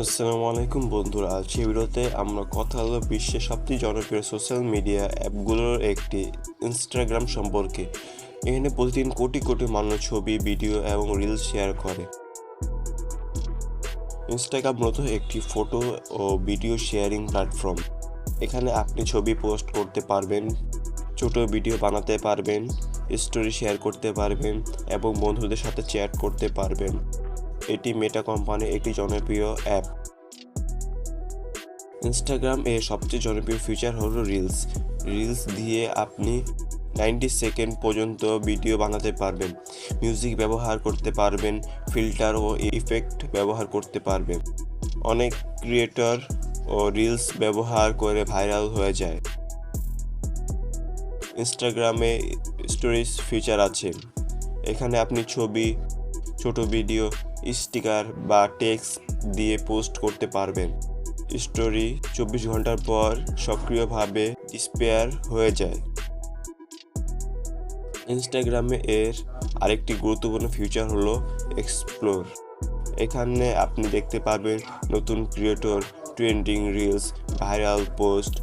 আসসালামু আলাইকুম বন্ধুরা, আজকের ভিডিওতে আমরা কথা বলবো বিশ্বের সবচেয়ে জনপ্রিয় সোশ্যাল মিডিয়া অ্যাপগুলোর একটি ইনস্টাগ্রাম সম্পর্কে। এখানে প্রতিদিন কোটি কোটি মানুষ ছবি, ভিডিও এবং রিলস শেয়ার করে। ইনস্টাগ্রাম মূলত একটি ফটো ও ভিডিও শেয়ারিং প্ল্যাটফর্ম। এখানে আপনি ছবি পোস্ট করতে পারবেন, ছোট ভিডিও বানাতে পারবেন, স্টোরি শেয়ার করতে পারবেন এবং বন্ধুদের সাথে চ্যাট করতে পারবেন। এটি মেটা কোম্পানির একটি জনপ্রিয় অ্যাপ। ইনস্টাগ্রাম এর সবচেয়ে জনপ্রিয় ফিচার হলো রিলস। রিলস দিয়ে আপনি 90 সেকেন্ড পর্যন্ত ভিডিও বানাতে পারবেন, মিউজিক ব্যবহার করতে পারবেন, ফিল্টার ও ইফেক্ট ব্যবহার করতে পারবেন। অনেক ক্রিয়েটর ও রিলস ব্যবহার করে ভাইরাল হয়ে যায়। ইনস্টাগ্রামে স্টোরিজ ফিচার আছে। এখানে আপনি ছবি, ছোট ভিডিও, স্টিকার বা টেক্সট দিয়ে পোস্ট করতে পারবেন। স্টোরি 24 ঘন্টার পর সক্রিয়ভাবে ডিসপেয়ার হয়ে যায়। ইনস্টাগ্রামে এর আরেকটি গুরুত্বপূর্ণ ফিচার হলো এক্সপ্লোর। এখানে আপনি দেখতে পারবেন নতুন creator, trending reels, viral post.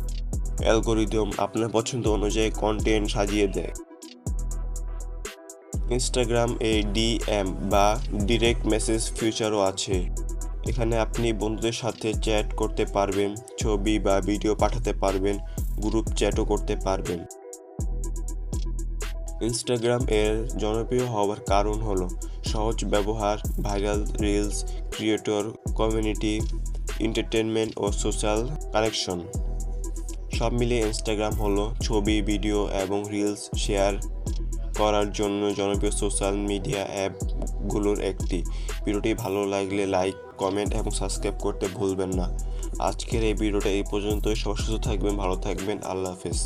Algorithm আপনার পছন্দ অনুযায়ী কন্টেন্ট সাজিয়ে দেয়। ইনস্টাগ্রাম এ ডিএম বা ডিরেক্ট মেসেজ ফিচারও আছে। এখানে আপনি বন্ধুদের সাথে চ্যাট করতে পারবেন, ছবি বা ভিডিও পাঠাতে পারবেন, গ্রুপ চ্যাটও করতে পারবেন। ইনস্টাগ্রাম এর জনপ্রিয় হওয়ার কারণ হলো সহজ ব্যবহার, viral reels, creator community, entertainment ও সোশ্যাল কানেকশন। সব মিলিয়ে ইনস্টাগ্রাম হলো ছবি, ভিডিও এবং রিলস শেয়ার করার জন্য জনপ্রিয় সোশ্যাল মিডিয়া অ্যাপগুলোর একটি। ভিডিওটি ভালো লাগলে লাইক, কমেন্ট এবং সাবস্ক্রাইব করতে ভুলবেন না। আজকের এই ভিডিওটা এই পর্যন্তই। সবাই সুস্থ থাকবেন, ভালো থাকবেন। আল্লাহ হাফেজ।